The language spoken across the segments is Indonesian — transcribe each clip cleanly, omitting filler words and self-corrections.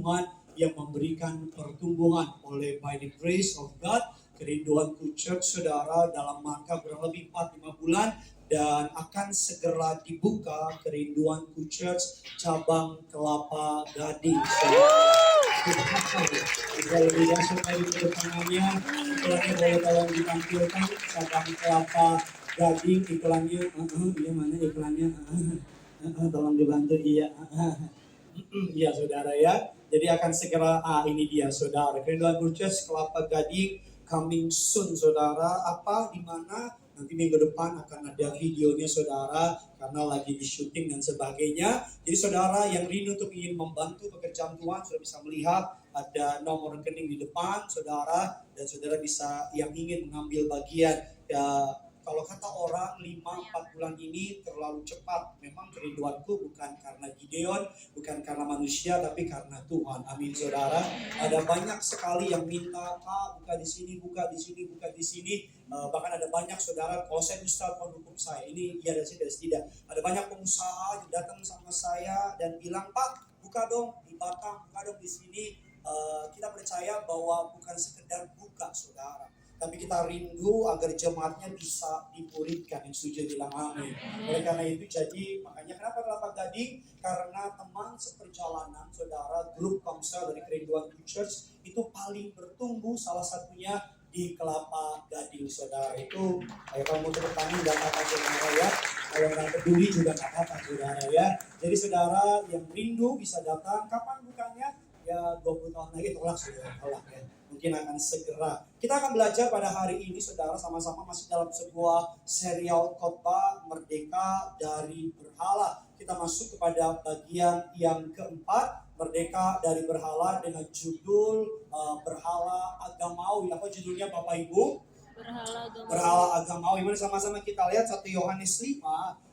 Tuhan yang memberikan pertumbuhan oleh by the grace of God. Kerinduanku Church, saudara, dalam masa kurang lebih 4-5 bulan dan akan segera dibuka Kerinduanku Church cabang Kelapa Gading. Jika lebih dasar dari tangannya, iklannya boleh tolong ditampilkan cabang Kelapa Gading, iklannya, iya mana iklannya, tolong dibantu, iya. Iya saudara ya, jadi akan segera, ini dia saudara, Kerinduanku Church Kelapa Gading, coming soon saudara, apa dimana nanti minggu depan akan ada videonya saudara, karena lagi di syuting dan sebagainya. Jadi saudara yang rindu untuk ingin membantu pekerjaan Tuhan sudah bisa melihat ada nomor rekening di depan saudara, dan saudara bisa yang ingin mengambil bagian ya. Kalau kata orang 5-4 bulan ini terlalu cepat. Memang kerinduanku bukan karena Gideon, bukan karena manusia, tapi karena Tuhan. Amin saudara. Ada banyak sekali yang minta, Pak buka di sini, buka di sini, buka di sini. Bahkan ada banyak saudara, kalau saya Ustaz pendukung saya, ini ya dan tidak. Ada banyak pengusaha yang datang sama saya dan bilang, Pak buka dong di Batam, buka dong di sini. Kita percaya bahwa bukan sekedar buka saudara, tapi kita rindu agar jemaatnya bisa dimuridkan. Yang setuju bilang amin. Oleh karena itu jadi makanya kenapa Kelapa Gading? Karena teman seperjalanan saudara, grup komsel dari Kerinduanku Church itu paling bertumbuh, salah satunya di Kelapa Gading saudara. Itu kalau mau tepuk tangan dan apa saudara ya, kalau nggak peduli juga nggak apa saudara ya. Jadi saudara yang rindu bisa datang. Kapan bukanya? Ya 20 tahun lagi tolak saudara, tolak ya. Mungkin akan segera. Kita akan belajar pada hari ini saudara, sama-sama masih dalam sebuah serial khotbah Merdeka dari Berhala. Kita masuk kepada bagian yang keempat, Merdeka dari Berhala, dengan judul Berhala Agamawi. Apa judulnya Bapak Ibu? Berhala Agamawi. Mari sama-sama kita lihat 1 Yohanes 5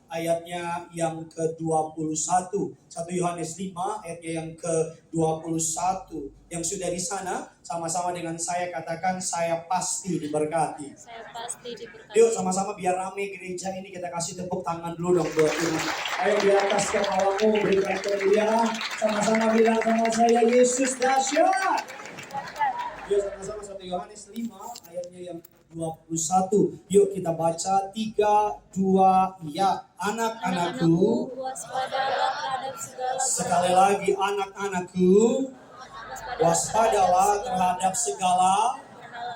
ayatnya yang ke-21. 1 Yohanes 5 ayatnya yang ke-21. Yang sudah di sana sama-sama dengan saya katakan, saya pasti diberkati. Saya pasti diberkati. Yuk sama-sama biar rame gereja ini, kita kasih tepuk tangan dulu dong buat Tuhan. Ayo di atas kepalamu berikan kemuliaan. Sama-sama bilang sama saya, Yesus dahsyat. Yuk sama-sama 1 Yohanes 5 ayatnya yang 21. Yuk kita baca 3, 2, ya. Anak-anakku, waspadalah terhadap segala sekali lagi anak-anakku, waspadalah terhadap segala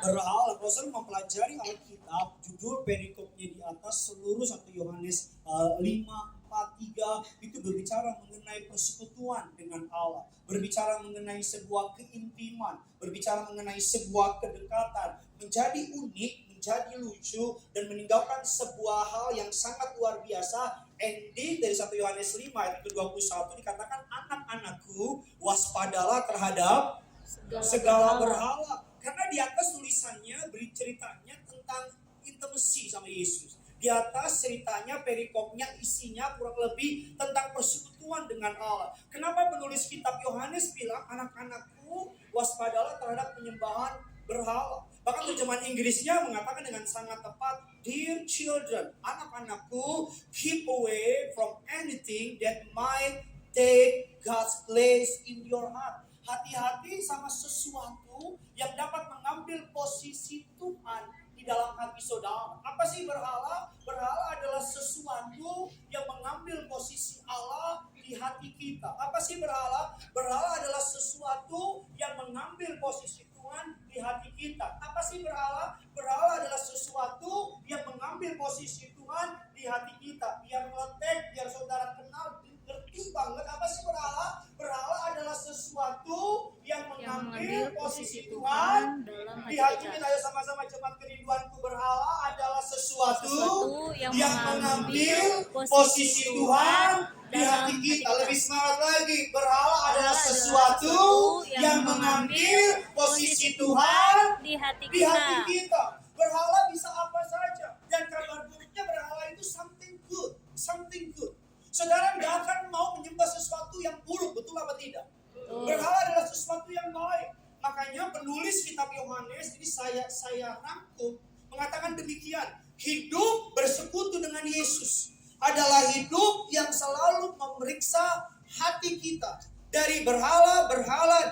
berhala. Kalau saya mempelajari Alkitab, judul perikopnya di atas seluruh 1 Yohanes 5, 4, 3 itu berbicara mengenai persekutuan dengan Allah, berbicara mengenai sebuah keintiman, berbicara mengenai sebuah kedekatan, menjadi unik, menjadi lucu, dan meninggalkan sebuah hal yang sangat luar biasa. Ending dari 1 Yohanes 5 ayat ke-21 dikatakan, anak-anakku waspadalah terhadap segala berhala. Karena di atas tulisannya beri ceritanya tentang intimacy sama Yesus. Di atas ceritanya, perikopnya, isinya kurang lebih tentang persekutuan dengan Allah. Kenapa penulis kitab Yohanes bilang, anak-anakku waspadalah terhadap penyembahan berhala. Bahkan terjemahan Inggrisnya mengatakan dengan sangat tepat, dear children, anak-anakku, keep away from anything that might take God's place in your heart. Hati-hati sama sesuatu yang dapat mengambil posisi Tuhan di dalam hati saudara. Apa sih berhala? Berhala adalah sesuatu yang mengambil posisi Allah di hati kita. Apa sih berhala? Berhala adalah sesuatu yang mengambil posisi Tuhan di hati kita. Apa sih berhala? Berhala adalah sesuatu yang mengambil posisi Tuhan di hati kita. Biar meletek, biar saudara kenal, ngerti banget apa sih berhala? Berhala adalah sesuatu yang mengambil posisi Tuhan di hati kita. Ayo sama-sama jemaat Kerinduanku, berhala adalah sesuatu yang mengambil posisi Tuhan di hati kita. Lebih semangat lagi, berhala adalah sesuatu yang mengambil posisi Tuhan di hati kita. Berhala bisa apa saja, dan kabar buruknya berhala itu something good. Saudara nggak akan mau menyembah sesuatu yang buruk, betul apa tidak? Berhala adalah sesuatu yang baik. Makanya penulis kitab Yohanes ini saya rangkum mengatakan demikian. Hidup bersekutu dengan Yesus adalah hidup yang selalu memeriksa hati kita dari berhala-berhala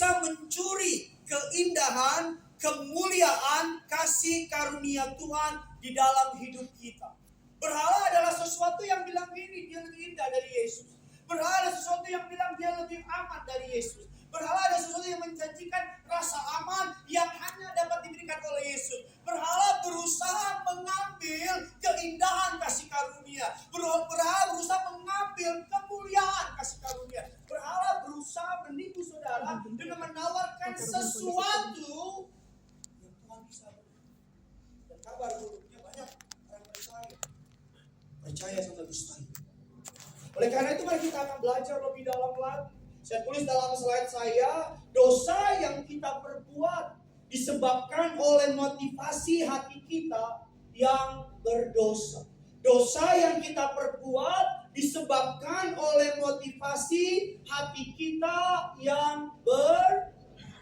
bisa mencuri keindahan, kemuliaan, kasih karunia Tuhan di dalam hidup kita. Berhala adalah sesuatu yang bilang ini dia lebih indah dari Yesus. Berhala adalah sesuatu yang bilang dia lebih aman dari Yesus. Berhala adalah sesuatu yang menjanjikan rasa aman yang hanya dapat diberikan oleh Yesus. Berhala berusaha mengambil keindahan kasih karunia. Berhala berusaha mengambil kemuliaan kasih karunia. Berhala berusaha menipu saudara dengan menawarkan sesuatu yang Tuhan bisa beri. Dan kabar buruknya banyak orang percaya sama dusta. Oleh karena itu mari kita akan belajar lebih dalam lagi. Saya tulis dalam slide saya, dosa yang kita perbuat disebabkan oleh motivasi hati kita yang berdosa. Dosa yang kita perbuat disebabkan oleh motivasi hati kita yang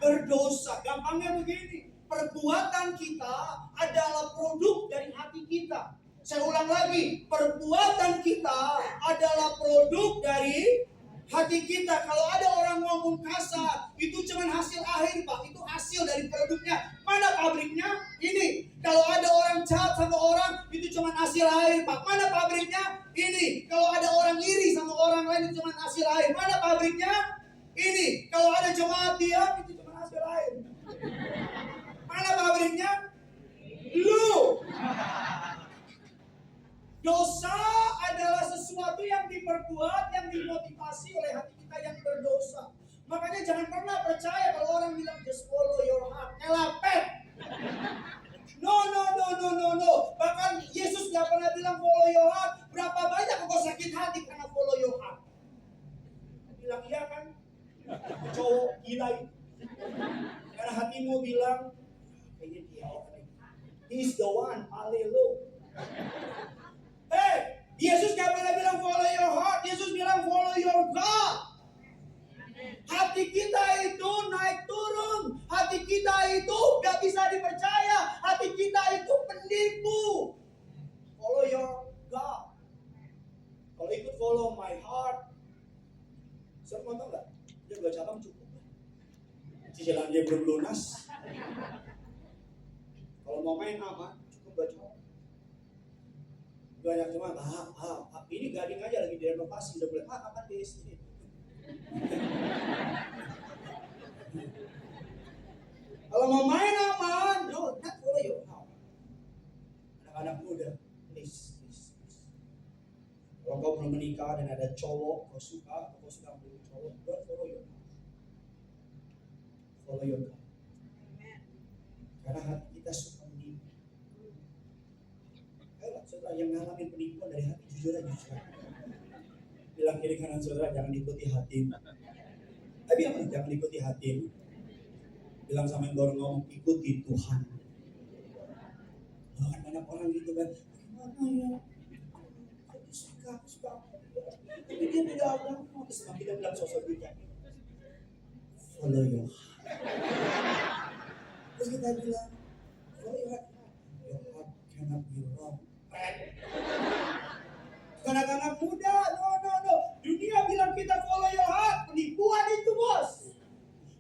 berdosa. Gampangnya begini, perbuatan kita adalah produk dari hati kita. Saya ulang lagi, perbuatan kita adalah produk dari hati kita. Kalau ada orang ngomong kasar, itu cuma hasil akhir, Pak. Itu hasil dari produknya. Mana pabriknya? Ini. Kalau ada orang jahat sama orang, itu cuma hasil akhir, Pak. Mana pabriknya? Ini. Kalau ada orang iri sama orang lain, itu cuma hasil akhir. Mana pabriknya? Ini. Kalau ada jemaat diam, itu cuma hasil akhir. Mana pabriknya? Lu. Dosa adalah sesuatu yang diperbuat, yang dimotivasi oleh hati kita yang berdosa. Makanya jangan pernah percaya kalau orang bilang just follow your heart. Elapet. No. Bahkan Yesus gak pernah bilang follow your heart. Berapa banyak kau sakit hati karena follow your heart? Bilang iya kan? Cowok gila itu. Karena hatimu bilang, kayaknya dia orang. He's the one. Haleluya. Hey, Yesus gak pernah bilang follow your heart. Yesus bilang follow your God. Hati kita itu naik turun. Hati kita itu gak bisa dipercaya. Hati kita itu penipu. Follow your God. Kalau ikut follow my heart, siapa tahu gak? Dia 2 cabang cukup. Cicilan dia belum lunas. Kalau mau main aman, cukup 2 cabang. Banyak cuma ini gading aja lagi direnovasi, udah boleh kapan di sini. Kalau mau main aman, no, not follow your heart. Anak-anak muda, please. Kalau kau belum menikah dan ada cowok kau suka, atau kau suka ambil cowok, don't follow your heart. Follow your God. Karena hati kita suka menipu. Ayolah, saudara yang ngalamin penipuan dari hati, jujur aja. Bilang kiri kanan saudara, jangan ikuti hatimu. Tapi apa? Jangan ikuti hatimu. Bilang sama yang baru ngomong, ikuti Tuhan. Kan banyak orang gitu kan, gimana ya? Aku suka. Tapi dia tidak agama. Terus kita bilang sosok kita. Follow your heart. Terus kita bilang, follow your heart. Your heart cannot be wrong. Anak-anak muda, no. Dunia bilang kita follow your heart. Penipuan itu, bos.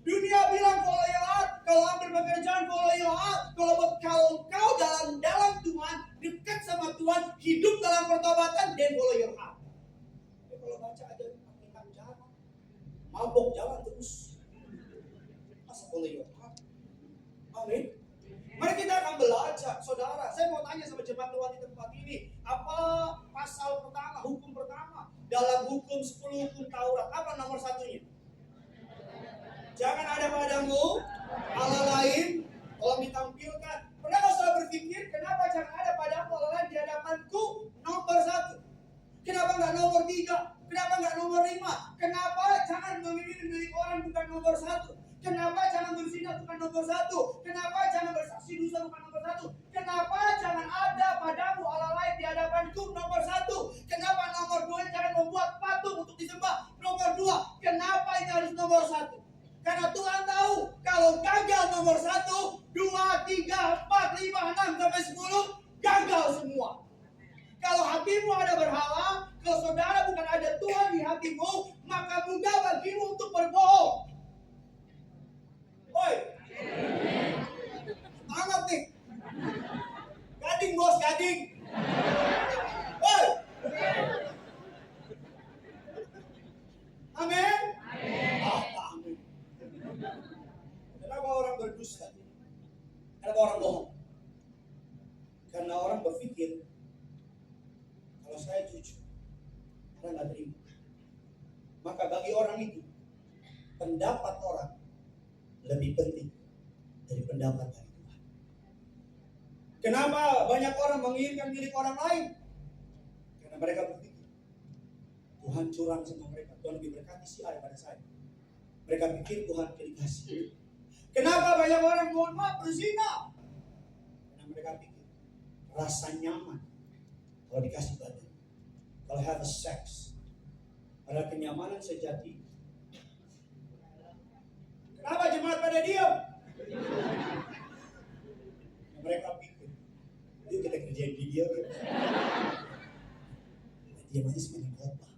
Dunia bilang follow your heart. Kalau ambil pekerjaan follow your heart. Kalau kau dalam Tuhan, dekat sama Tuhan, hidup dalam pertobatan, then follow your heart. Tapi kalau baca aja tentang jalan, mabok jalan terus. Masa follow your heart? Amin. Mari kita akan belajar, saudara. Saya mau tanya sama jemaat Tuhan di tempat ini, apa pasal pertama, hukum pertama dalam hukum 10 hukum Taurat? Apa nomor satunya? Jangan ada padamu Allah lain. Tolong ditampilkan. Pernah kau salah berpikir, kenapa jangan ada padamu Allah lain di hadapanku? Nomor 1. Kenapa nggak nomor 3? Kenapa nggak nomor 5? Kenapa jangan memilih milik orang bukan nomor 1? Kenapa jangan berzina bukan nomor 1? Kenapa jangan bersaksi dusta bukan nomor 1? Kenapa jangan ada padamu Allah lain di hadapanku? Nomor 1. Kenapa nomor 2 jangan membuat patung untuk disembah? Nomor 2. Kenapa ini harus nomor 1? Karena Tuhan tahu kalau gagal nomor 1, 2, 3, 4, 5, 6 sampai 10 gagal semua. Kalau hatimu ada berhala, kalau saudara bukan ada Tuhan di hatimu, maka mudah bagimu untuk berbohong. pendapat orang lebih penting dari pendapat dari Tuhan. Kenapa banyak orang menginginkan milik orang lain? Karena mereka berpikir Tuhan curang sama mereka, Tuhan lebih berkati si A daripada saya. Mereka pikir Tuhan dikasih. Kenapa banyak orang mohon maaf berzina? Karena mereka pikir rasa nyaman kalau dikasih badan, kalau have a sex, ada kenyamanan sejati. Kenapa jemaat pada diam? Mereka pikir, yuk kita kerjain video ya. Diam aja semakin khotbah.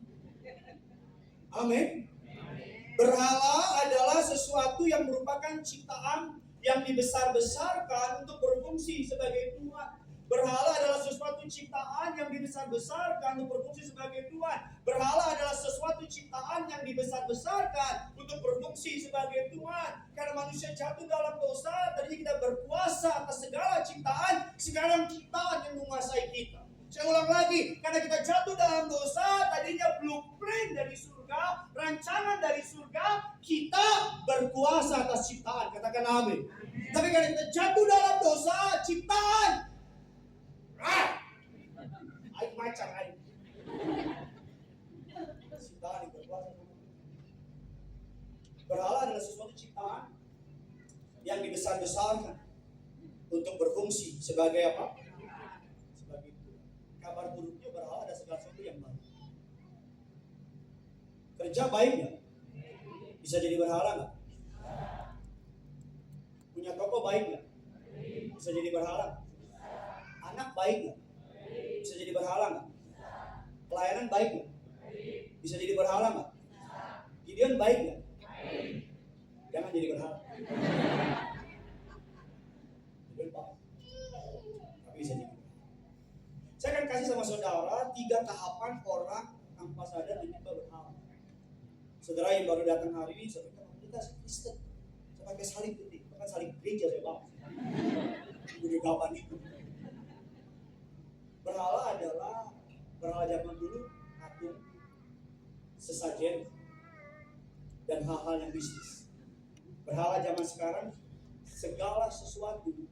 Amin. Berhala adalah sesuatu yang merupakan ciptaan yang dibesar-besarkan untuk berfungsi sebagai Tuhan. Berhala adalah sesuatu ciptaan yang dibesar-besarkan untuk berfungsi sebagai Tuhan. Berhala adalah sesuatu ciptaan yang dibesar-besarkan untuk berfungsi sebagai Tuhan. Karena manusia jatuh dalam dosa, tadi kita berkuasa atas segala ciptaan, sekarang ciptaan yang menguasai kita. Saya ulang lagi, karena kita jatuh dalam dosa, tadinya blueprint dari surga, rancangan dari surga, kita berkuasa atas ciptaan. Katakan amin. Tapi karena kita jatuh dalam dosa, ciptaan air macan air. Ciptaan yang berkuasa. Berhala adalah sesuatu ciptaan yang dibesar-besarkan untuk berfungsi sebagai apa? Sebagai kabar buruknya berhala ada segala sesuatu yang baik. Kerja baik nggak? Bisa jadi berhala nggak? Punya toko baik nggak? Bisa jadi berhala. Anak baik nggak? Bisa jadi berhala nggak? Pelayanan baik nggak? Bisa jadi berhala nggak? Gideon baik nggak? Jangan jadi berhala. Gideon baik, tapi bisa jadi. Saya akan kasih sama saudara 3 tahapan orang tanpa sadar tiba-tiba berhala. Saudara yang baru datang hari ini, saya bilang, kita Kristen. Saya pakai salib putih, bahkan salib gereja saya bawa. Udah kapan itu? Berhala adalah berhala zaman dulu, patung, sesajen, dan hal-hal yang bisnis. Berhala zaman sekarang, segala sesuatu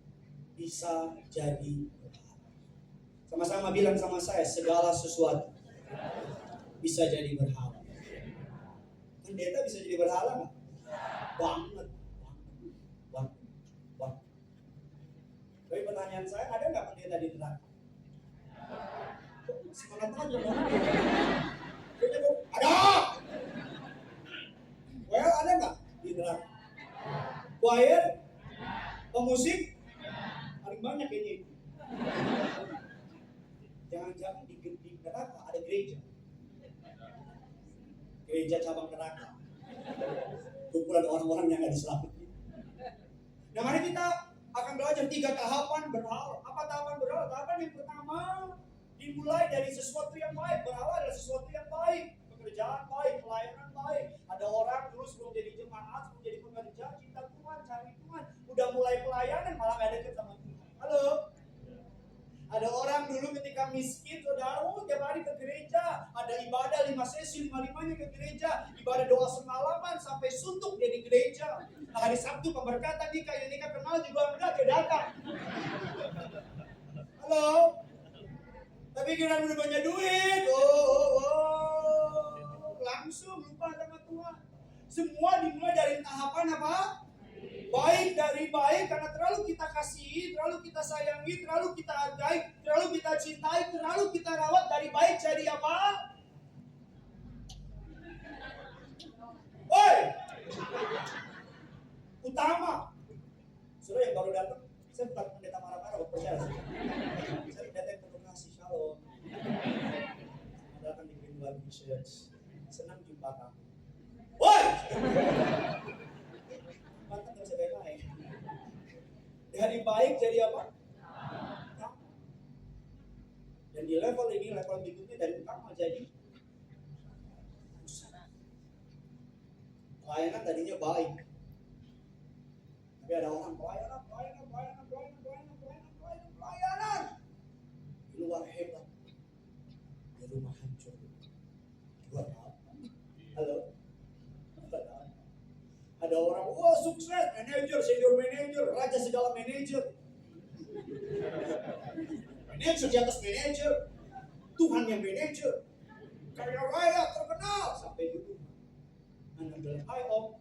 bisa jadi berhala. Sama-sama bilang sama saya, segala sesuatu bisa jadi berhala. Pendeta bisa jadi berhala nggak? Banget. Tapi pertanyaan saya, ada nggak pendeta di neraka? Semangat aja dong. Ada. Well, ada nggak di neraka? Choir, pemusik, paling banyak kayaknya itu. Jangan-jangan di neraka ada gereja. Gereja cabang neraka. Kumpulan orang-orang yang nggak diselamatkan. Nah, mari kita akan belajar 3 tahapan berhala. Apa tahapan berhala? Tahapan yang pertama dimulai dari sesuatu yang baik. Berhala adalah sesuatu yang baik. Pekerjaan baik, pelayanan baik. Ada orang dulu sebelum jadi jemaat, sebelum jadi pekerja, cinta Tuhan, cari Tuhan. Udah mulai pelayanan malah gak deket sama Tuhan. Halo? Ada orang dulu ketika miskin, saudara, tiap hari ke gereja. Ada ibadah 5 sesi, 5-5-nya ke gereja. Ibadah doa semalaman sampai suntuk dia di gereja. Nah, hari Sabtu pemberkatan nikah, yang nikah kenal juga enggak, dia datang. Halo? Tapi kira udah banyak duit. Langsung lupa sama Tuhan. Semua dimulai dari tahapan apa? Baik, dari baik, karena terlalu kita kasihi, terlalu kita sayangi, terlalu kita hargai, terlalu kita cintai, terlalu kita rawat. Dari baik jadi apa? Woi, utama. Saudara yang baru datang, saya bukan pendeta marah-marah, percaya. Saya pendeta yang penuh kasih, shalom. Datang di Green Valley Church, senang jumpa kamu. Woi, mantap nggak bisa lain. Dari baik jadi apa? Dan di level ini, level berikutnya dari utama jadi pelayanan tadinya baik. Tapi ada orang pelayanan. Di luar hebat, di rumah hancur. Buat apa? Halo? Ada orang, wah sukses, manajer, senior manajer, raja segala manajer. Manajer di atas manajer, Tuhan yang manajer. Kaya raya terkenal sampai gitu. Anda bilang, hai om.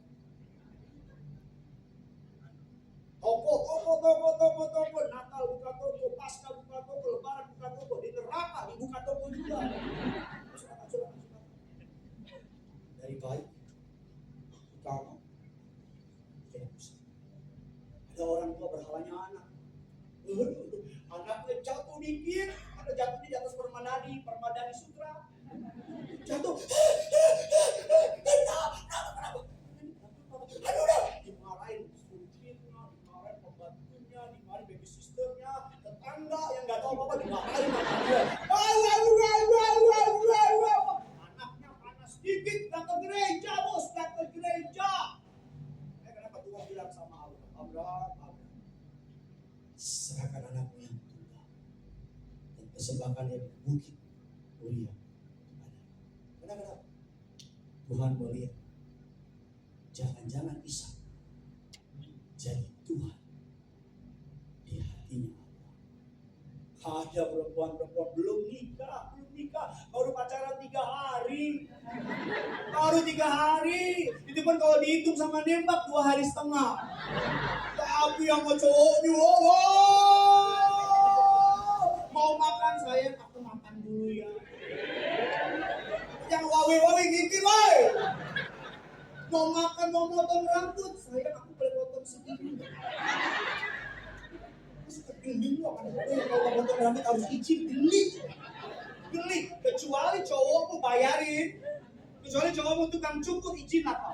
Toko, Natal buka toko, Paskah buka toko, Lebaran buka toko, di neraka dibuka toko juga. Silakan. Dari baik, utama, jadi pusing. Ada orang tua berhalanya anak. Anaknya jatuh dikit, ada jatuh di atas permadani sutra. Jatuh. Kenapa? Aduh udah. Dimarahin sulitnya, dimarahin pembantunya, dimarahin baby sisternya, tetangga yang nggak tahu apa-apa dimarahin sama dia. Anaknya panas dikit, datang gereja bos, datang gereja. Kenapa Tuhan bilang sama Abraham, serahkan anakmu yang tunggal dan persembahkannya di bukit Uria. Kenapa? Tuhan melihat jangan-jangan Ishak jadi Tuhan di hatinya. Ada perempuan belum nikah, baru pacaran 3 hari. Baru 3 hari. Itu pun kalau dihitung sama nembak 2 hari setengah. Tapi yang mau cowoknya, mau makan sayang, aku makan dulu ya. Yang wawe gigit woy. Mau makan, mau potong rambut, sayang aku boleh potong segini. Suka gending loh, kalau potong rambut harus izin, geli. Kecuali cowok mau bayarin, kecuali cowok mau tukang cukur izin apa.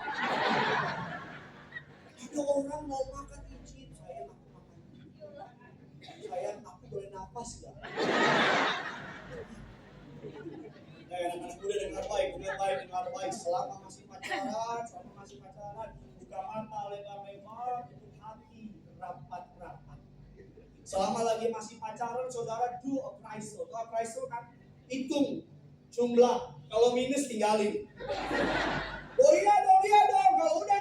Ada orang mau makan izin, sayang aku makan. Sayang aku boleh nafas gak? Anak-anak muda dengar baik. Selama masih pacaran, buka mata lebar-lebar, tutup hati rapat-rapat. Selama lagi masih pacaran, saudara do appraisal. Do appraisal kan hitung jumlah. Kalau minus tinggalin. Oh iya dong. Kalau udah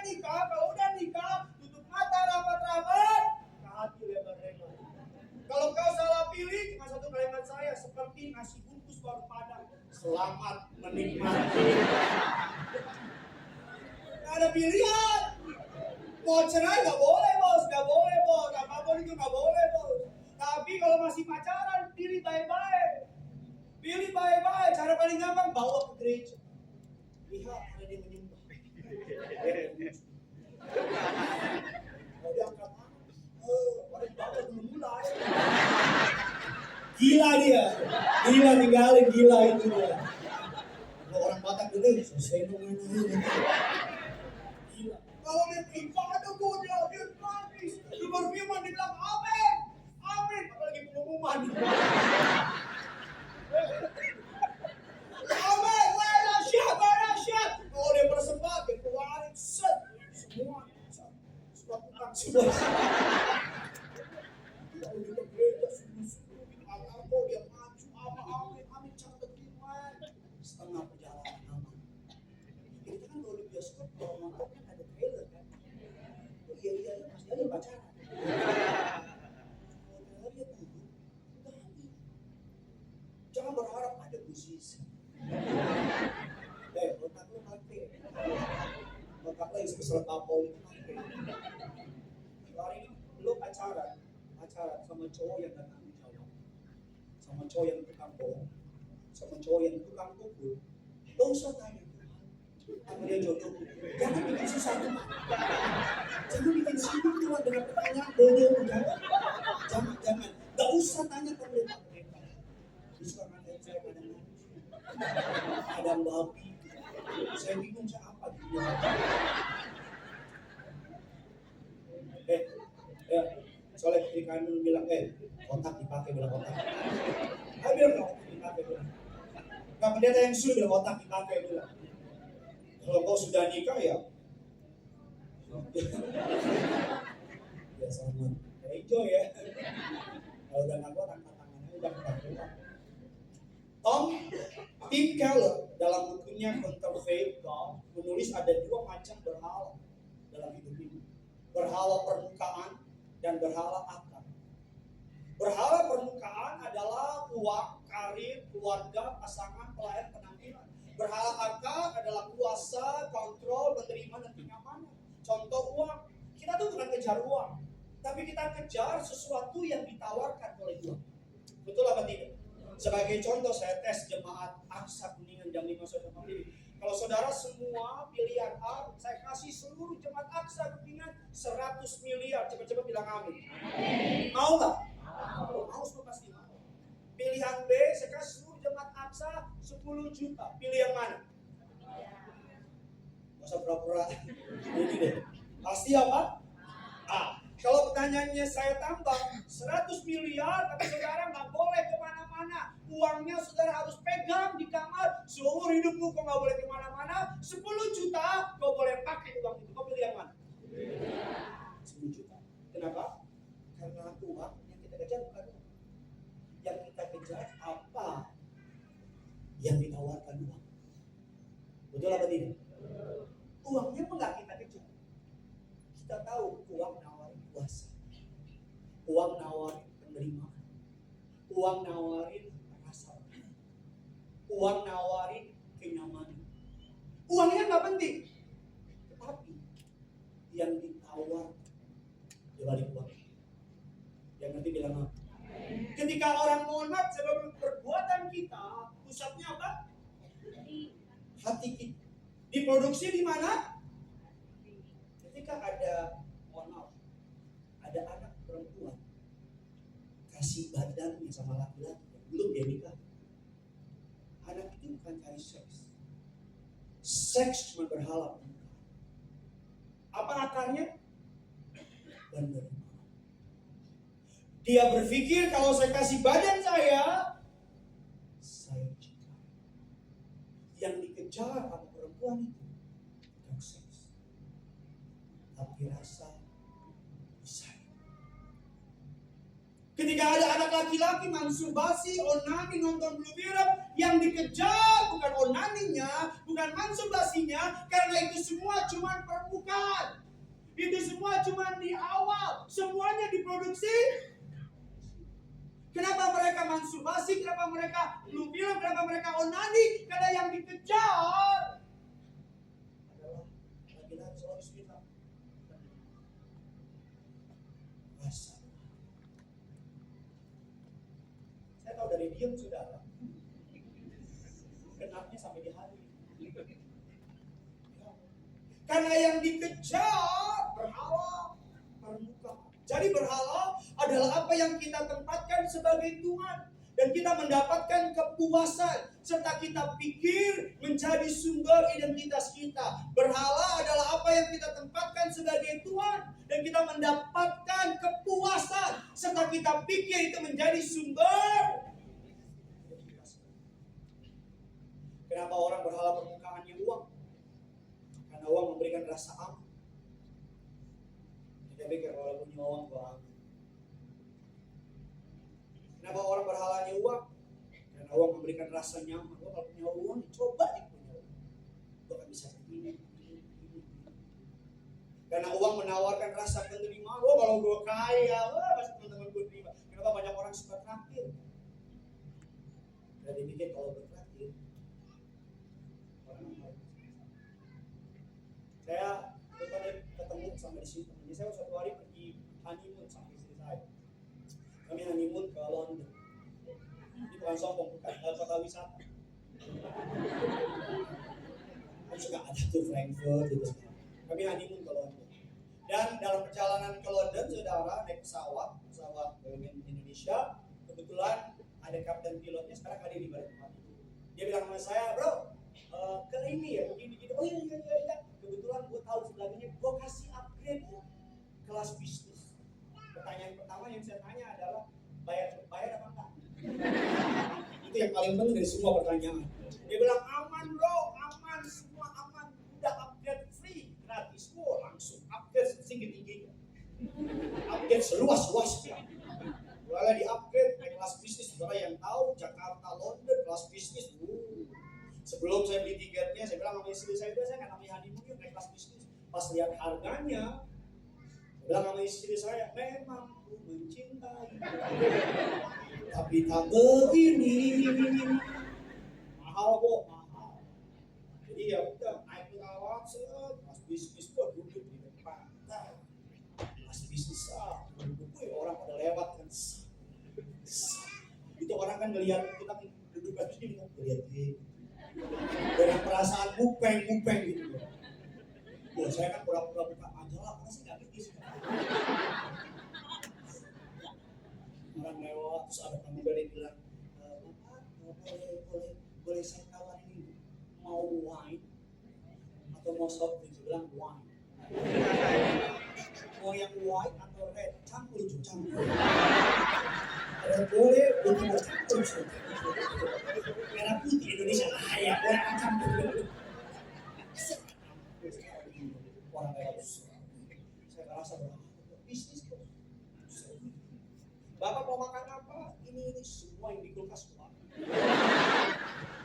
nikah, tutup mata rapat-rapat, buka hati lebar-lebar. Kalau kau salah pilih, cuma satu kalimat saya, seperti nasi bungkus baru padang. Selamat menikmati. Gak ada pilihan. Mau cerai gak boleh bos. Apapun itu gak boleh bos. Tapi kalau masih pacaran, pilih baik-baik. Cara paling gampang, bawa ke gereja. Lihat ada dia menyembah. Mau diangkat orang bawa belum mulai. Gila dia. Tinggalin gila itu dia. Kalau orang Batak gede, selesai ngomongin ini. Gila. Kalau dia ibadah dia gratis. Dia berfirman, dia bilang amin. Apalagi pengumuman. Amin, walasyat. Kalau dia persembah, dia keluarin set. Semua. Sudah tukang semua. Kalau dia ke gereja, sungguh-sungguh. Dia maju, amin, cantik iman. Setengah perjalanan aman. Kita kan kalau di bioskop, kalau nonton kan ada trailer kan. Oh iya, pasti ada pacaran. Kalau dia turun, ganti. Jangan berharap ada musisi. Otak lu mati. Otak lu yang sebesar tapol itu mati. Hari ini lu pacaran sama cowok yang gak tanggung jawab, sama cowok yang tukang bohong, sama cowok yang tukang pukul. Gak usah tanya apa dia jodoh. Jangan bikin susah Tuhan. Jangan bikin sibuk Tuhan dengan pertanyaan bodoh. Jangan. Gak usah tanya ke mereka. Justru karena saya kadang kadang babi. Saya bingung saya apa gitu. Soalnya ketika kami bilang, otak dipakai, bilang otak. Saya bilang otak dipakai, bilang. Gak pendeta yang suruh bilang otak dipakai, bilang. Kalau kau sudah nikah ya, ya sama, enjoy ya. Kalau udah nggak kuat, tangan-tangannya udah keluar. Tim Keller dalam bukunya Counterfeit God menulis ada 2 macam berhala dalam hidup berhala permukaan, dan berhala akar. Berhala permukaan adalah uang, karir, keluarga, pasangan, pelayan, penampilan. Berhala akar adalah kuasa, kontrol, penerimaan, dan kenyamanan. Contoh uang. Kita tuh bukan kejar uang, tapi kita kejar sesuatu yang ditawarkan oleh uang. Betul apa tidak? Sebagai contoh, saya tes jemaat Aksa Kuningan jam 5 sore ini. Kalau saudara semua pilihan A, saya kasih seluruh jemaat Aksa Kuningan 100 miliar. Cepat-cepat bilang amin. Mau nggak? Mau, semua pasti mau. Pilihan B, saya kasih seluruh jemaat Aksa 10 juta. Pilih yang mana? Gak usah pura-pura. Ini deh. Pasti apa? A. Kalau pertanyaannya saya tambah 100 miliar, tapi saudara nggak boleh kemana-mana. Uangnya saudara harus pegang di kamar seumur hidupmu. Kau nggak boleh kemana-mana. 10 juta kau boleh pakai uang itu. Kau pilih yang mana? 10 juta. Kenapa? Karena uang yang kita kejar bukan uang. Yang kita kejar apa yang ditawarkan uang. Betul apa tidak? Uangnya enggak kita kejar. Kita tahu uang nawarin kuasa, uang nawarin penerimaan, uang nawarin rasa, uang nawarin kenyamanan. Uangnya nggak penting, tetapi yang ditawar di balik uang. Yang nanti bilang apa? Ketika orang mohon maaf sebab perbuatan kita, pusatnya apa? Hati kita. Diproduksi di mana? Ketika ada, mohon maaf, ada anak perempuan kasih badannya sama laki-laki yang belum dia nikah. Anak itu bukan cari seks. Seks cuma berhala. Apa akarnya? Penerimaan. Dia berpikir kalau saya kasih badan saya cinta. Yang dikejar sama perempuan itu bukan seks, tapi rasa sayang. Ketika ada anak laki-laki masturbasi, onani, nonton blue film, yang dikejar bukan onaninya, bukan masturbasinya, karena itu semua cuma permukaan. Itu semua cuma di awal, semuanya diproduksi. Kenapa mereka masturbasi? Kenapa mereka blue film? Kenapa mereka onani? Karena yang dikejar adalah laki-laki selalu cerita rasa. Saya tahu dari diam saudara, kenapnya sampai di hati. Karena yang dikejar berhala permukaan. Jadi berhala adalah apa yang kita tempatkan sebagai Tuhan. Dan kita mendapatkan kepuasan serta kita pikir menjadi sumber identitas kita. Berhala adalah apa yang kita tempatkan sebagai Tuhan. Dan kita mendapatkan kepuasan serta kita pikir itu menjadi sumber identitas. Kenapa orang berhala permukaannya uang? Karena uang memberikan rasa aman. Kita pikir kalau punya uang aman. Kenapa orang berhalanya uang? Karena uang memberikan rasa nyaman. Kalau punya uang, coba punya uang. Gue kan bisa begini. Karena uang menawarkan rasa penerimaan. Kalau gue kaya, pasti teman-teman gue terima. Kenapa banyak orang suka traktir? Karena dipikir kalau bertraktir, orang mau. Saya ketemu sama di sini. Jadi saya suatu hari pergi honeymoon sama istri saya. Kami honeymoon ke London. Ini bukan sombong, bukan kota wisata. Kan juga ada tuh Frankfurt gitu. Kami honeymoon ke London. Dan dalam perjalanan ke London, saudara naik pesawat BUMN Indonesia. Kebetulan ada kapten pilotnya sekarang ada di balik tempat itu. Dia bilang sama saya, bro, ke ini ya, begini gitu. Oh iya. Kebetulan gue tahu sebelahnya, gue kasih upgrade kelas bisnis. Pertanyaan pertama yang saya tanya adalah bayar apa enggak? Itu yang paling penting dari semua pertanyaan. Dia bilang aman bro, aman, semua aman, udah upgrade free, gratis. Langsung upgrade setinggi-tingginya, upgrade seluas-luasnya. Mulai di upgrade naik kelas bisnis. Saudara yang tahu Jakarta, London, kelas bisnis. Sebelum saya beli tiketnya, saya bilang sama istri saya nggak namanya honeymoon, naik kelas bisnis. Pas lihat harganya, Bilang sama istri saya, memang ku mencintai, tapi tak begini. Mahal kok, mahal. Jadi ya udah naik pesawat, pas bisnis gua duduk di depan. Nah, pas bisnis duduk orang pada lewat kan. Itu orang kan ngelihat kita duduk kayak gini kan, ngelihat dia dengan perasaan mupeng gitu. Ya saya kan pura-pura buka majalah karena saya nggak ngerti sih. Orang lewat terus ada pramugari bilang, Bapak boleh saya tawarin ini, mau wine atau mau soft drink? Saya bilang wine. Mau yang white atau red? Campur. Kalau boleh campur. Merah putih Indonesia ya, orang campur. Orang lewat, saya merasa bisnis kok. Bapak mau makan apa? Ini semua yang di kulkas keluar.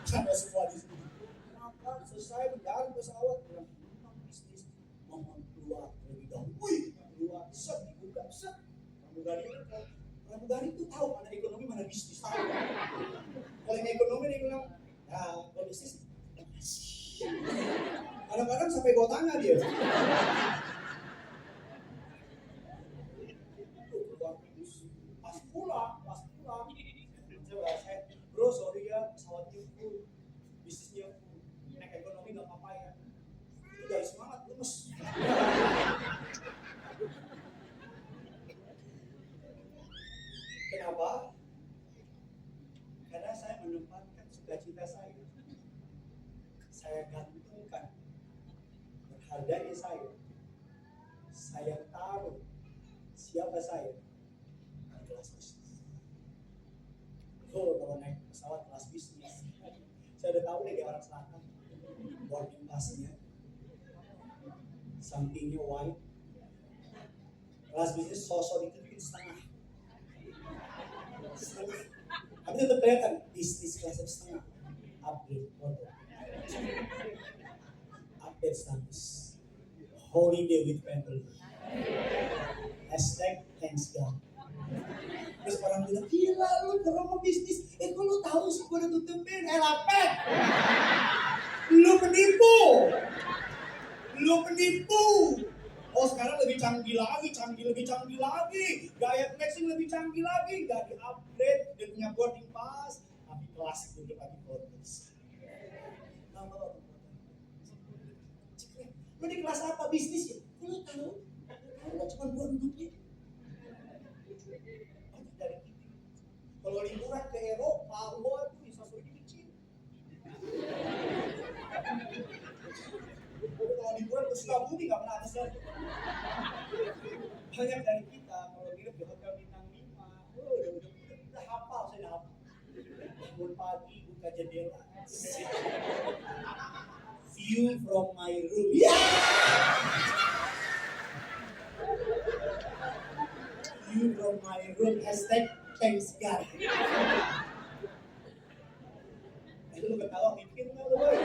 Ada semua di sini. Kenapa? Selesai mendarat pesawat, bilang bisnis mohon keluar terlebih dahulu. Wih, keluar, set dibuka, set. Pramugari itu tahu mana ekonomi mana bisnis, tahu. Kalau yang ekonomi dia bilang, ya kalau bisnis kadang-kadang sampai bawa tangga dia. Pas pulang, saya, bro sorry ya pesawatnya full, bisnisnya full, naik ekonomi nggak apa-apa ya. Itu dari semangat lemes. Kenapa? Karena saya menempatkan sukacita saya. Saya gantungkan berharganya saya taruh siapa saya di kelas bisnis. Kalau naik pesawat kelas bisnis, saya udah tahu deh orang selatan, boarding passnya, sampingnya white, kelas bisnis sosok itu bikin setengah. Tapi tetap kelihatan bisnis kelas setengah, upgrade foto. Update status, holiday with family, #thanks God. Terus orang bilang, gila lu kalau mau bisnis, kok lu tahu sih gua udah tutupin, lapet. Lu penipu. Oh sekarang lebih canggih lagi, gaya flexing lebih canggih lagi, gak di-upgrade, dia punya boarding pass, tapi kelas itu lagi bonus. Lu di kelas apa bisnis ya? Lu tahu? Lu cuma gua duduknya. Dari gitu. Kalau liburan ke Eropa, waduh bisa sulit kecil. Kalau liburan ke Sukabumi nggak pernah ada set. Banyak dari kita kalau nginep di hotel bintang 5, udah hafal, saya udah hafal. Bangun pagi buka jendela. View from my room. View from my room, #thanks God. Itu lu ketawa mikir nggak lu boy?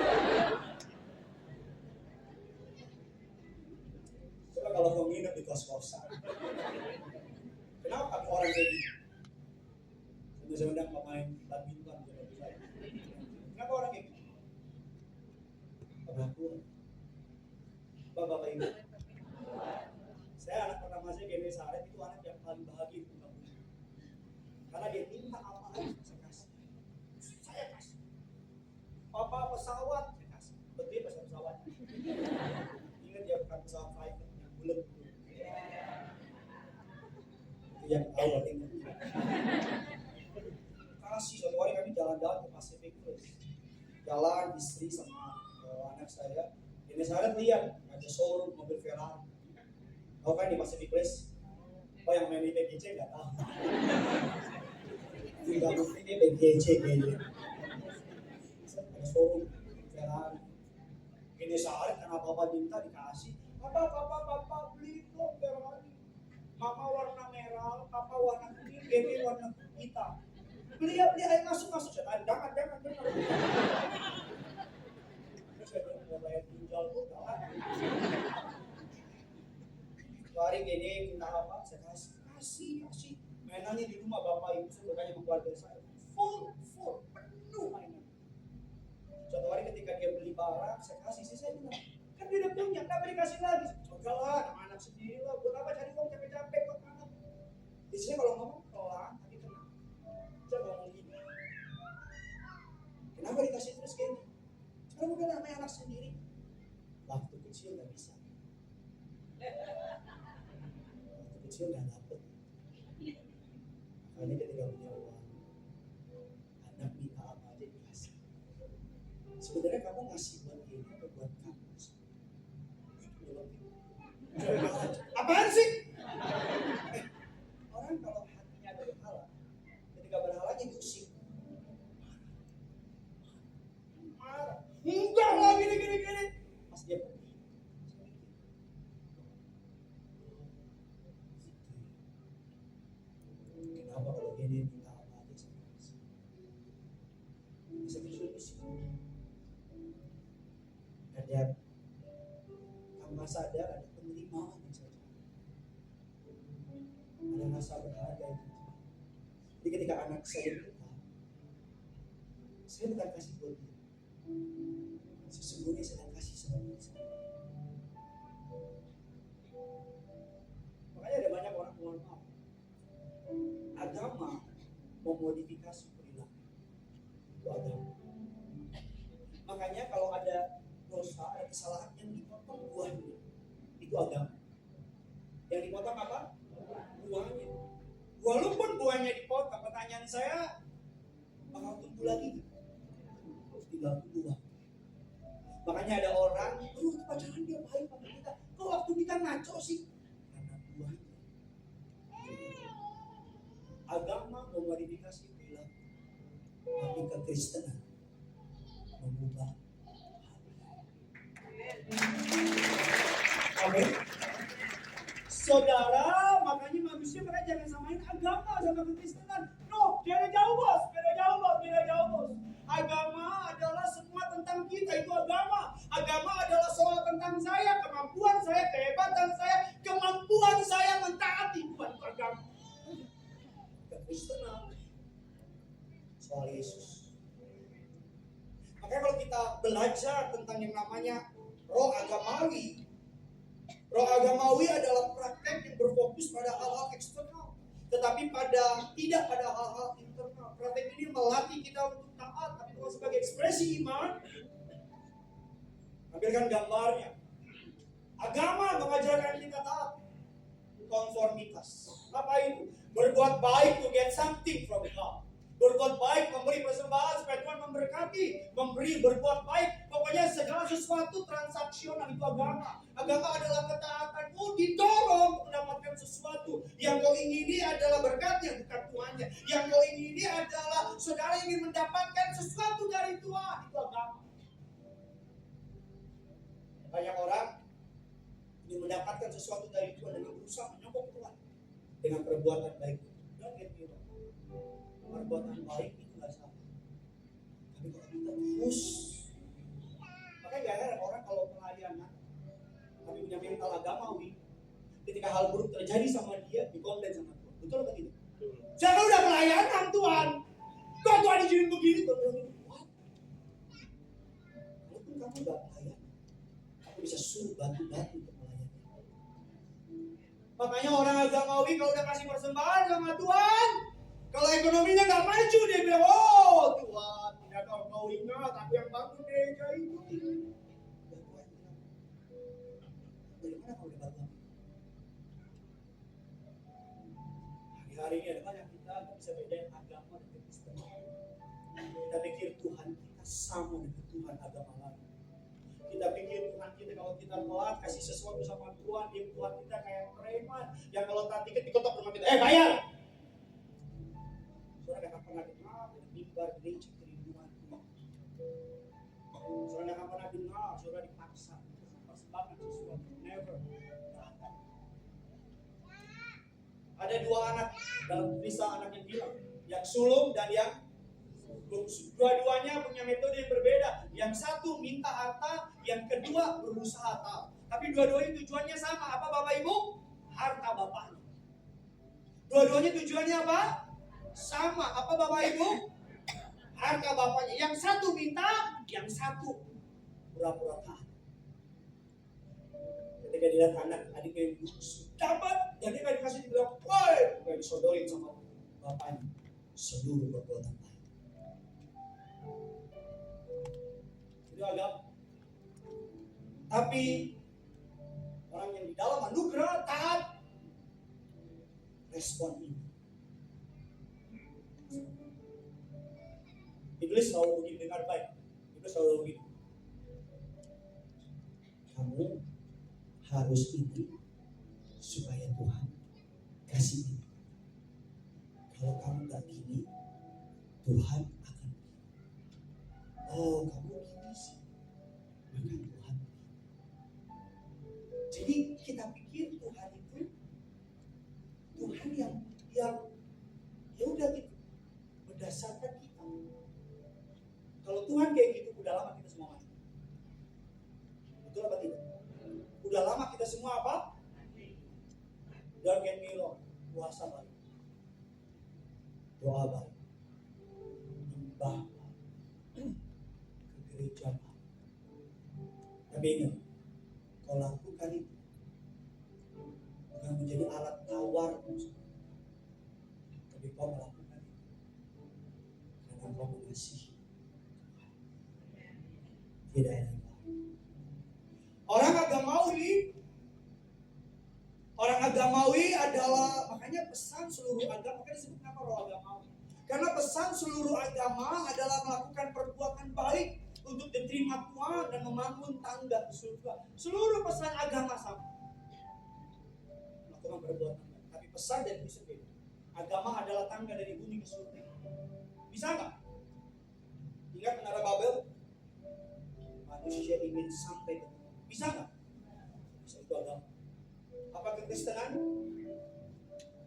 Coba kalau mau nginep di kos-kosan, kenapa kami orang kayak gitu? Saya undang pemain badminton seperti saya. Kenapa orang kayak gitu? Pengakuan. Bapak Ibu, saya anak pertama saya Gene Saret itu anak yang paling bahagia di kampung. Karena dia minta apa aja saya kasih. Papa pesawat saya kasih. Betul pesawat. Ingat dia bukan pesawat private yang bulat. Yang tahu ingat. Kasih suatu hari kami jalan-jalan ke Pacific Place. Jalan istri sama anak saya. Ini saya lihat ada showroom mobil Ferrari. Tahu kan di Pacific Place? Oh yang main di PGC nggak tahu. Tidak mungkin ini PGC kayaknya. Ada showroom Ferrari. Ini saya karena papa minta dikasih. Papa beli dong Ferrari. Mama warna merah, papa warna kuning, Gene warna hitam. Beli ayo masuk. Jangan. Saya bilang mau bayar pinjol tuh kawan. Hari hari gini minta apa? Saya kasih. Mainannya di rumah bapak ibu saya bertanya sama keluarga saya. Full, penuh mainan. Suatu hari ketika dia beli barang, saya kasih. Saya bilang, kan dia udah punya, kenapa dikasih lagi? Enggak lah, sama anak sendiri lah. Buat apa cari uang capek-capek buat anak? Biasanya kalau ngomong pelan, tapi tenang. Saya ngomong gini. Kenapa dikasih terus kayak gini? Karena bukan namanya anak sendiri. Waktu kecil nggak bisa. Waktu kecil nggak dapet. Makanya ketika punya uang, anak minta apa aja dikasih. Sebenarnya kamu ngasih buat dia atau buat kamu? Apaan sih? Orang kalau hatinya ada berhala, ketika berhalanya diusir, marah. Enggak lah gini. Pas dia pergi, kenapa kalau gini minta apa aja saya kasih? Bisa disolusi. Ada tanpa sadar ada penerimaan yang saya cari. Ada rasa berharga itu. Jadi ketika anak saya minta, saya bukan kasih buat dia. Sesungguhnya saya kasih sama diri saya. Makanya ada banyak orang mohon maaf. Agama memodifikasi perilaku. Itu agama. Makanya kalau ada dosa, ada kesalahan yang dipotong buahnya, itu agama. Yang dipotong apa? Buahnya. Walaupun buahnya dipotong, pertanyaan saya, bakal tumbuh lagi nggak? Harus diganggu buah. Makanya ada orang, itu pacaran dia baik sama kita. Kok waktu kita ngaco sih? Karena buahnya. Agama memodifikasi perilaku, tapi kekristenan mengubah. Amin. Saudara, makanya manusia mereka jangan samain agama sama kekristenan. No, beda jauh bos. Agama adalah semua tentang kita, itu agama. Agama adalah soal tentang saya, kemampuan saya, kehebatan saya, kemampuan saya mentaati Tuhan, itu agama. Kekristenan soal Yesus. Makanya kalau kita belajar tentang yang namanya roh agamawi adalah praktek yang berfokus pada hal-hal eksternal, tetapi tidak pada hal-hal internal. Praktek ini melatih kita untuk taat, tapi bukan sebagai ekspresi iman. Ambilkan gambarnya. Agama mengajarkan kita taat. Konformitas. Apa itu? Berbuat baik to get something from God. Berbuat baik, memberi persembahan supaya Tuhan memberkati, berbuat baik, pokoknya segala sesuatu transaksional itu agama. Agama adalah ketaatan. Didorong mendapatkan sesuatu. Yang kau ingini adalah berkatnya, bukan Tuhannya. Yang kau ingini adalah saudara ingin mendapatkan sesuatu dari Tuhan, itu agama. Banyak orang ingin mendapatkan sesuatu dari Tuhan dengan berusaha menyokong Tuhan dengan perbuatan baik. Don't get me wrong. Perbuatan baik itu nggak salah, tapi kalau kita terus, makanya gak heran orang kalau pelayanan tapi punya mental agamawi, ketika hal buruk terjadi sama dia dikomplain sama Tuhan. Betul atau tidak? Saya kan udah pelayanan Tuhan, kok Tuhan izinin begini? Tuhan bilang, what? Walaupun kamu gak pelayan, aku bisa suruh batu-batu untuk pelayanan. Makanya orang agamawi kalau udah kasih persembahan sama Tuhan, kalau ekonominya nggak maju, dia bilang, oh Tuhan, tidak kau ingat, aku yang bangun gereja itu. Dan Tuhan bilang, dari mana kau dapat uang? Hari-hari ini ada banyak kita nggak bisa bedain agama dan kekristenan. Kita pikir Tuhan kita sama dengan Tuhan agama lain. Kita pikir Tuhan kita kalau kita telat kasih sesuatu sama Tuhan, dia Tuhan kita kayak preman yang kalau tak tiket dikotok rumah kita, bayar. Saudara akan pernah dengar mimbar gereja kerinduan Tuhan. Saudara akan pernah dengar saudara dipaksa persembahkan sesuatu, never. Ada dua anak dalam kisah anak yang hilang, yang sulung dan yang bungsu. Dua-duanya punya metode yang berbeda. Yang satu minta harta, yang kedua berusaha tahu. Tapi dua-duanya tujuannya sama. Apa Bapak Ibu? harta bapaknya. Dua-duanya tujuannya apa? Sama. Apa Bapak Ibu? Harta bapaknya. Yang satu minta, yang satu pura-pura taat. Ketika dilihat adik yang dapat, jadi nggak dikasih dibilang, woi, nggak disodorin sama bapaknya. Seluruh perbuatan baik. Itu agak. Tapi orang yang di dalam anugerah taat, respon ini. Iblis selalu begini, dengar baik. Iblis selalu begini. Kamu harus ini supaya Tuhan kasih ini. Kalau kamu gak gini, Tuhan akan begini. Oh, kamu gini sih, maka Tuhan. Jadi kita pikir Tuhan itu Tuhan yang ya udah gitu berdasarkan kita. Kalau Tuhan kayak gitu, udah lama kita semua mati. Betul apa tidak? Udah lama kita semua apa? Don't get me wrong, puasa baik, doa baik, nyembah baik, ke gereja baik. Tapi ingat, kau lakukan itu bukan menjadi alat tawar, tapi kau melakukan itu karena kau mengasihi. Tidak ada yang lain. Orang agamawi adalah, makanya pesan seluruh agama, makanya disebut kenapa roh agamawi. Karena pesan seluruh agama adalah melakukan perbuatan baik untuk diterima Tuhan dan membangun tangga ke surga. Seluruh pesan agama sama. Melakukan perbuatan baik. Tapi pesan dari Yesus beda. Agama adalah tangga dari bumi ke surga. Bisa nggak? Ingat menara Babel? Manusia ingin sampai ke Tuhan. Bisa nggak? Bisa, itu agama. Apa kekristenan?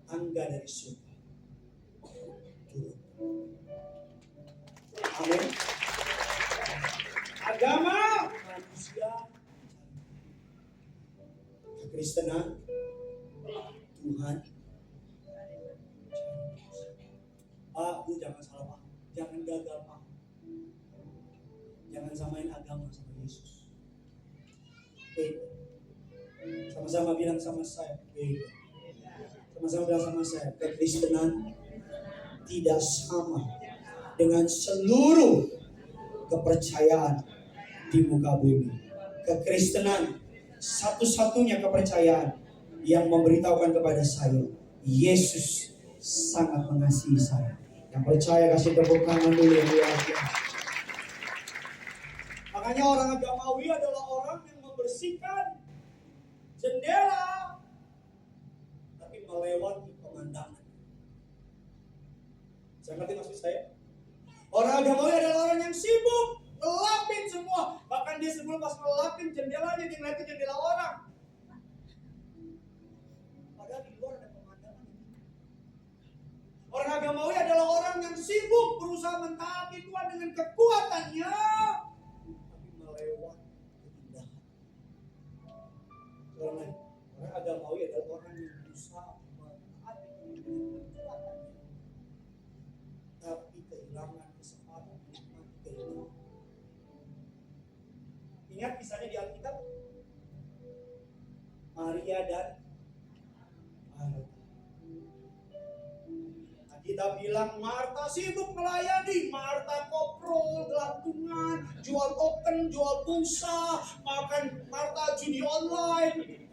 Tangga dari surga turun. Amin. Agama manusia, kekristenan Tuhan. Bu, jangan salah paham, jangan gagal paham, jangan samain agama sama Yesus. Beda. Sama-sama bilang sama saya, beda. Sama-sama bilang sama saya, kekristenan tidak sama dengan seluruh kepercayaan di muka bumi. Kekristenan satu-satunya kepercayaan yang memberitahukan kepada saya, Yesus sangat mengasihi saya. Yang percaya kasih tepuk tangan dulu yang luar biasa. Makanya orang agamawi adalah orang yang membersihkan jendela tapi melewati pemandangan. Saya ngerti maksud saya? Orang agamawi adalah orang yang sibuk ngelapin semua. Bahkan dia sebelum pas ngelapin jendelanya, dia ngeliatin jendela orang. Padahal di luar ada pemandangan. Orang agamawi adalah orang yang sibuk berusaha mentaati Tuhan dengan kekuatannya, tapi melewati keindahan. Orang agamawi adalah orang yang berusaha mentaati dengan kekuatannya, tapi kehilangan kesempatan menikmati keindahan. Ingat kisahnya di Alkitab, Maria dan Marta. Kita bilang Marta sibuk melayani, Marta koprol, gelantungan, jual token, jual pulsa, makan Marta judi online.